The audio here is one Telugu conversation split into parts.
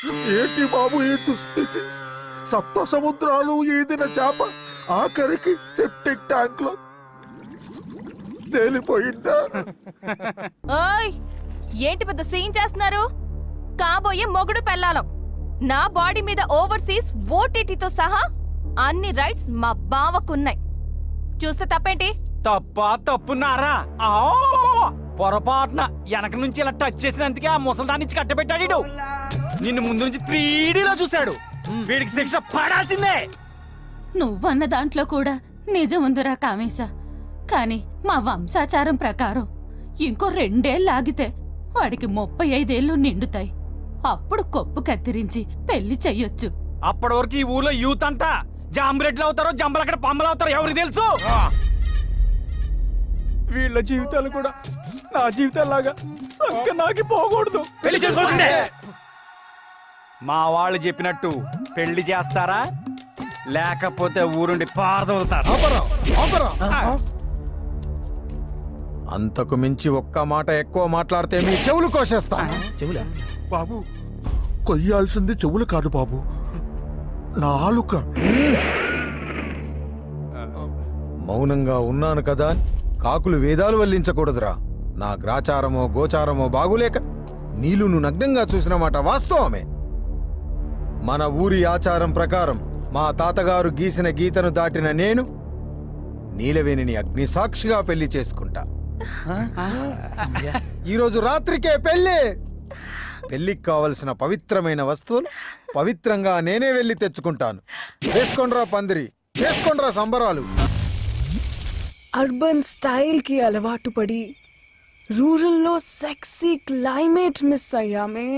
ఏంటి బాబు ఈ దుస్థితి? సప్త సముద్రాలు ఈదిన చేప ఆఖరికి సెప్టిక్ ట్యాంక్ లో తేలిపోయిందా? ఓయ్ ఏంటి పెద్ద సీన్ చేస్తున్నారు? కాబోయే మొగుడు పెళ్ళాలం. నా బాడీ మీద ఓవర్సీస్ ఓటీటీతో సహా అన్ని రైట్స్ మా బావకున్నాయి. చూస్తే తప్పేంటి? తప్పున్నారా? పొరపాటున వెనక నుంచి ఇలా టచ్ చేసినందుకే ఆ ముసల్దాన్ని ఇచ్చి కట్టబెట్టాడు. నిన్ను ముందు నుంచి 3Dలో చూశాడు. వీడికి శిక్ష పడాల్సిందే. నువ్వన్న దాంట్లో కూడా నిజం ఉందిరా కామేశ. కాని మా వంశాచారం ప్రకారం ఇంకో 2 ఏళ్ళాగితే వాడికి 35 ఏళ్ళు నిండుతాయి. అప్పుడు కొప్పు కత్తిరించి పెళ్లి చెయ్యొచ్చు. అప్పటి వరకు ఈ ఊర్లో యూత్ అంతా జాంబరెడ్లు అవుతారో జంబలక్కడ పంబలు అవుతారో ఎవరికి తెలుసు? వీళ్ళ జీవితాలు కూడా నా జీవితాల్లాగా సంకనాకి పోకూడదు. పెళ్లి చేసుకోవాల్సిందే. మా వాళ్ళు చెప్పినట్టు పెళ్లి చేస్తారా లేకపోతే ఊరుండి పారదవుతారు? అంతకు మించి ఒక్క మాట ఎక్కువ మాట్లాడితే మీ చెవులు కోసేస్తా. చెవులా? బాబు కొయ్యాల్సింది చెవులు కాదు బాబు, నాలుక. మౌనంగా ఉన్నాను కదా, కాకులు వేదాలు వల్లించకూడదురా. నా గ్రాచారమో గోచారమో బాగులేక నీలును నగ్నంగా చూసిన మాట వాస్తవమే. మన ఊరి ఆచారం ప్రకారం మా తాతగారు గీసిన గీతను దాటిన నేను నీలవేణిని అగ్నిసాక్షిగా పెళ్లి చేసుకుంటా. ఈరోజు రాత్రికే పెళ్లి. పెళ్లికి కావలసిన పవిత్రమైన వస్తువులు పవిత్రంగా నేనే వెళ్ళి తెచ్చుకుంటాను. వేసుకోండ్రా పందిరి, చేసుకోండ్రా సంబరాలు. అర్బన్ స్టైల్ కి అలవాటు పడి రూరల్ లో సెక్సీ క్లైమేట్ మిస్ అయ్యామే.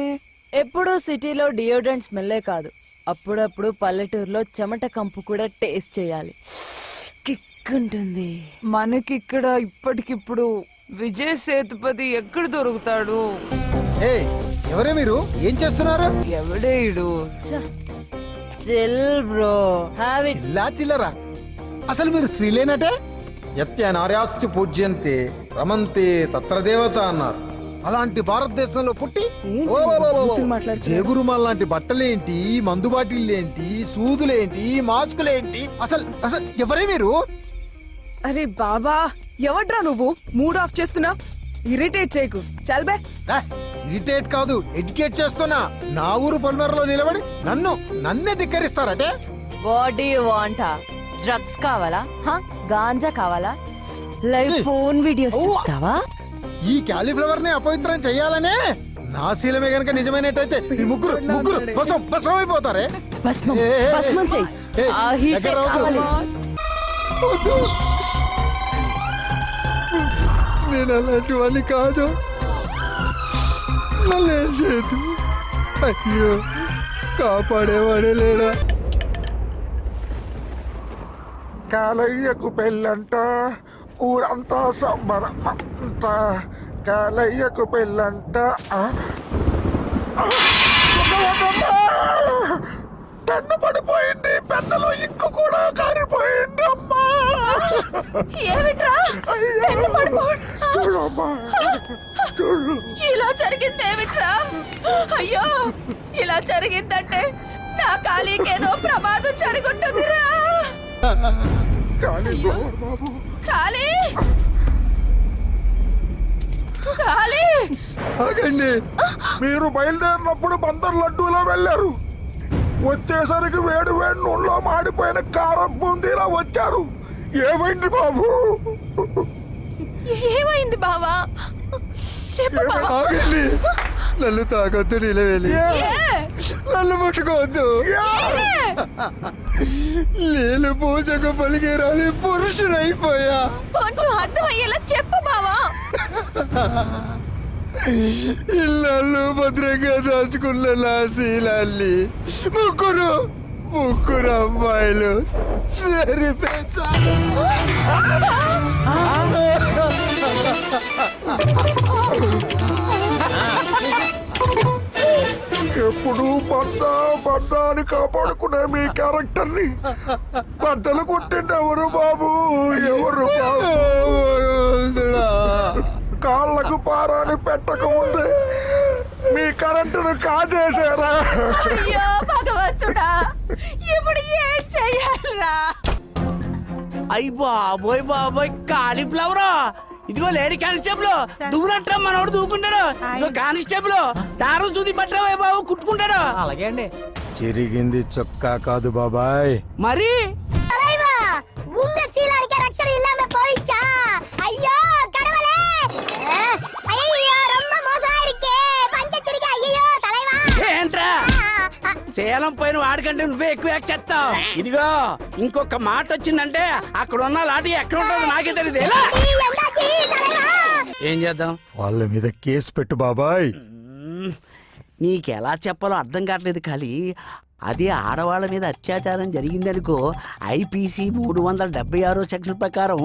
ఎప్పుడూ సిటీలో డియోడ్రెంట్ స్మెల్లే కాదు, అప్పుడప్పుడు పల్లెటూరులో చెమట కంపు కూడా టేస్ట్ చేయాలి. కిక్ ఉంటుంది. మనకిక్కడ ఇప్పటికిప్పుడు విజయ్ సేతుపతి ఎక్కడ దొరుకుతాడు? ఏయ్, ఎవరే మీరు? ఏం చేస్తున్నారు? ఎవడేయుడు? Chill bro, have it. ఇలా చిల్లరా? అసలు మీరు స్త్రీలేనటే? యత్య నార్యాస్తు పూజ్యంతే రమంతే తత్ర దేవత అన్నారు. అలాంటి భారతదేశంలో పుట్టి జేబురుమాల్ లాంటి బట్టలేంటి, మందు బాటిళ్ళేంటి, సూదులేంటి, మాస్కులేంటి? అసలు అసలు ఎవరే మీరు? అరే బాబా, ఎవడ్రా నువ్వు? మూడ్ ఆఫ్ చేస్తున్నా. ఇరిటేట్ చేయకు, చల్ బే. ఇరిటేట్ కాదు, ఎడ్యుకేట్ చేస్తున్నా. నా ఊరు పొలిమేరలో నిలబడి నన్నే ధిక్కరిస్తారటే? What do you want? Drugs కావాలా? గాంజా కావాలా? లైవ్ ఫోన్ వీడియోస్ చూస్తావా? ఈ క్యాలీఫ్లవర్ ని అపవిత్రం చెయ్యాలనే నా శీలమే గనక నిజమైనట్టయితే ఈ ముగ్గురు భస్మం అయిపోతారే. భస్మం చెయ్యి. ఆ హీట్ కావాలి. నేను అలాంటి వాడిని కాదు, నన్నేం చేయదు. అయ్యో, కాపాడేవాడే లేడా? కాలయ్యకు పెళ్ళంట, ఊరంతా సంబరం అంట. కాలయ్యకు పెళ్ళంట. పెన్ను పడిపోయింది, పెన్నులో ఇంకు కూడా కారిపోయింది. అమ్మా ఏమిట్రా పెన్ను చూడమ్మా, చూడు. ఇలా జరిగిందేమిట్రా? అయ్యో, ఇలా జరిగిందంటే నా ఖాళీకేదో ప్రమాదం జరుగుంటుందిరా. బాబు ఖాళీ, ఖాళీ. ఆగండి, మీరు బయలుదేరినప్పుడు బందర్ లడ్డూలో వెళ్ళారు, వచ్చేసరికి వేడి వేడి నూనెలో మాడిపోయిన కారం బూందీలా వచ్చారు. ఏమైంది బాబు? ఏమైంది బావా? చెప్పు బావా. ఆగండి, నన్ను తాగొద్దు నీలవేణి, నన్ను ముట్టుకోవద్దు. నేను పూజకు పలికేరాని పురుషుడైపోయా. కొంచెం అర్థమయ్యేలా చెప్పు బావా. ఇళ్ళు భద్రంగా దాచుకున్న నా శీలాన్ని ముగ్గురు అమ్మాయిలు సరిపేశారు. ఎప్పుడు భర్త అని కాపాడుకునే మీ క్యారెక్టర్ ని భర్తలు కొట్టింది ఎవరు బాబు? ఎవరు బాబు? కాళ్ళకు పారాని పెట్టక ముందే మీ కరెంటును కాజేశారా? అయ్యో భగవంతుడా, ఇప్పుడు ఏం చెయ్యాలరా? అయ్యి బాబోయ్ బాబోయ్ కాలీఫ్లవర్. ఇదిగో లేడీ కానిస్టేబుల్ దువ్వునట్రా మనోడు దూకుంటాడు. ఇదిగో కానిస్టేబుల్ దారం చూది పట్టరా బాబు కుట్టుకుంటాడు. అలాగే అండి. చిరిగింది చొక్కా కాదు బాబాయ్, మరి உங்க சீலாரிக்க ரக்ஷன் இல்லாம போயிச்சா? ஐயோ கடவுளே! ஐயோ ரொம்ப மோசமா இருக்கே. பஞ்சத்திரிக்க ஐயோ தலைவா. ఏంట్రా సేలం పోయిన వాడికంటే నువ్వే ఎక్కువ యాక్ట్ చేస్తావు. ఇదిగో ఇంకొక మాట వచ్చిందంటే అక్కడ ఉన్న లాఠీ ఎక్కడ ఉంటుందో నాకే తెలియదు. ఎందాచి தலைவா. ఏం చేద్దాం? వాళ్ళ మీద కేసు పెట్టు బాబాయ్. నీకెలా చెప్పాలో అర్థం కావట్లేదు ఖాళీ. అదే ఆడవాళ్ళ మీద అత్యాచారం జరిగిందనుకో ఐపీసీ 376 సెక్షన్ ప్రకారం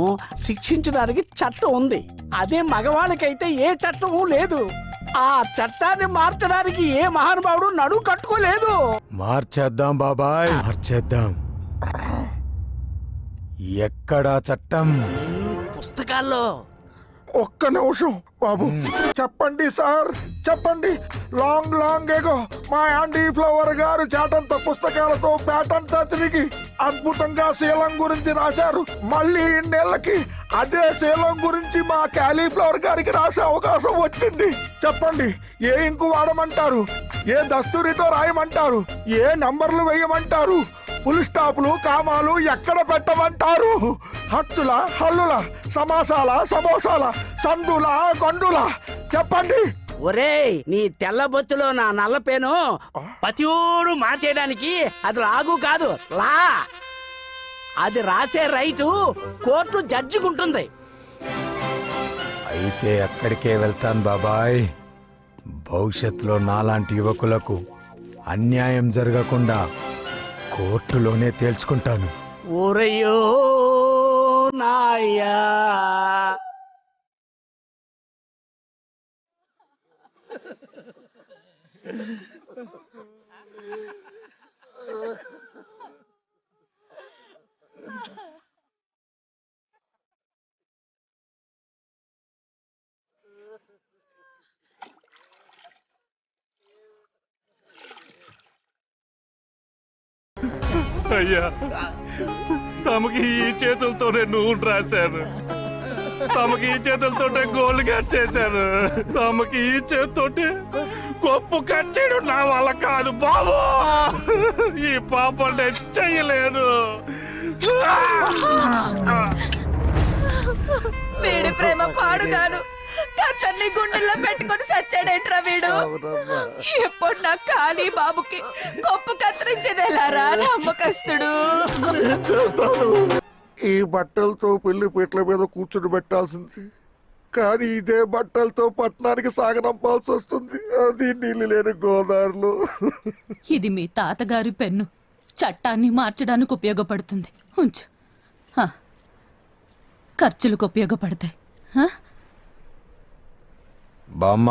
శిక్షించడానికి చట్టం ఉంది. అదే మగవాళ్ళకైతే ఏ చట్టము లేదు. ఆ చట్టాన్ని మార్చడానికి ఏ మహానుభావుడు నడువు కట్టుకోలేదు. మార్చేద్దాం బాబాయ్, మార్చేద్దాం. ఎక్కడా చట్టం? పుస్తకాల్లో. ఒక్క నిమిషం బాబు, చెప్పండి సార్, చెప్పండి. లాంగ్ లాంగ్ ఏగో మా యాండీ ఫ్లవర్ గారు చాటంత పుస్తకాలతో పేటంతా తిరిగి అద్భుతంగా శీలం గురించి రాశారు. మళ్ళీ ఇన్నేళ్లకి అదే శీలం గురించి మా క్యాలీఫ్లవర్ గారికి రాసే అవకాశం వచ్చింది. చెప్పండి, ఏ ఇంకు వాడమంటారు? ఏ దస్తూరితో రాయమంటారు? ఏ నంబర్లు వేయమంటారు? ఫుల్ స్టాపులు కామాలు ఎక్కడ పెట్టమంటారు? హచ్చుల హల్లుల సమాసాల సమోసాల సందుల గొండుల చెప్పండి. ఒరేయ్ నీ తెల్ల బొత్తులో నా నల్ల పేను పతియోడు మార్చేయడానికి అది లాగు కాదు, లా. అది రాసే రైటు కోర్టు జడ్జికుంటుంది. అయితే అక్కడికే వెళ్తాను బాబాయ్. భవిష్యత్తులో నాలాంటి యువకులకు అన్యాయం జరగకుండా కోర్టులోనే తేల్చుకుంటాను. ఓరయ్యో నాయ్యా. అయ్యా, తమకి ఈ చేతులతోనే నూనె రాశాను, తమకి ఈ చేతులతోటే గోల్డ్ కట్ చేశాను, తమకి ఈ చేతితోటే కొప్పు కట్ చేయడం నా వల్ల కాదు బాబు. ఈ పాపం నేను చెయ్యలేను. వీడి ప్రేమ పాడుగాను కత్తర్ని గుండెల్లో పెట్టుకొని సచ్చాడేట్రా వీడు. ఎప్పుడు నా ఖాళీ బాబుకి గొప్ప కత్తిరించేదేలారా నమ్మకస్తుడు. ఈ బట్టలతో పెళ్లి పీటల మీద కూర్చుని పెట్టాల్సింది, కానీ ఇదే బట్టలతో పట్టణానికి సాగనంపాల్సి వస్తుంది. అది నీళ్ళు లేని గోదావరిలో. ఇది మీ తాతగారి పెన్ను, చట్టాన్ని మార్చడానికి ఉపయోగపడుతుంది. ఉంచు, హ. ఖర్చులకు ఉపయోగపడతాయి. హ? బామ్మ,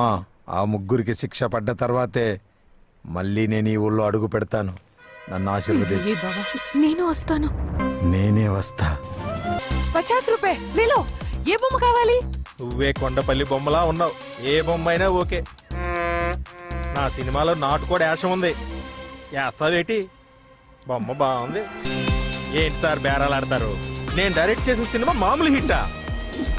ఆ ముగ్గురికి శిక్ష పడ్డ తర్వాతే మళ్ళీ నేను ఈ ఊళ్ళో అడుగు పెడతాను. నన్ను ఆశీర్వదించు. నేను వస్తాను. నేనే వస్తా. 50 రూపాయ లేలో. ఏ బొమ్మ కావాలి? నువ్వే కొండపల్లి బొమ్మలా ఉన్నావు. ఏ బొమ్మ అయినా ఓకే. నా సినిమాలో నాటుకోడి యాసం ఉంది, వేస్తావేటి? బొమ్మ బాగుంది. ఏంటి సార్ బేరాలు ఆడతారు? నేను డైరెక్ట్ చేసిన సినిమా మామూలు హిట్టా?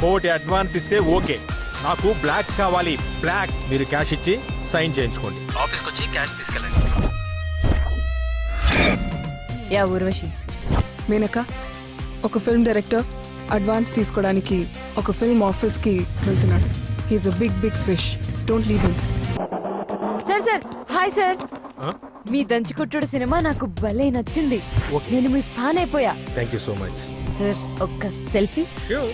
కోటి అడ్వాన్స్ ఇస్తే ఓకే. నాకు బ్లాక్ కావాలి, బ్లాక్. మీరు క్యాష్ ఇచ్చి సైన్ చేయించుకోండి. ఆఫీస్కి వచ్చి క్యాష్ తీసుకెళ్ళండి. యా ఊర్వశి. మేనక, ఒక ఫిల్మ్ డైరెక్టర్ అడ్వాన్స్ తీసుకోవడానికి ఒక ఫిల్మ్ ఆఫీస్ కి వెళ్తున్నాడు. He's a big fish. Don't leave him. Sir sir, hi sir. మీ దంచుకొట్టుడు సినిమా నాకు భలే నచ్చింది. నేను మీ ఫ్యాన్ అయిపోయా. Thank you so much sir, ఒక్క సెల్ఫీ. Sure.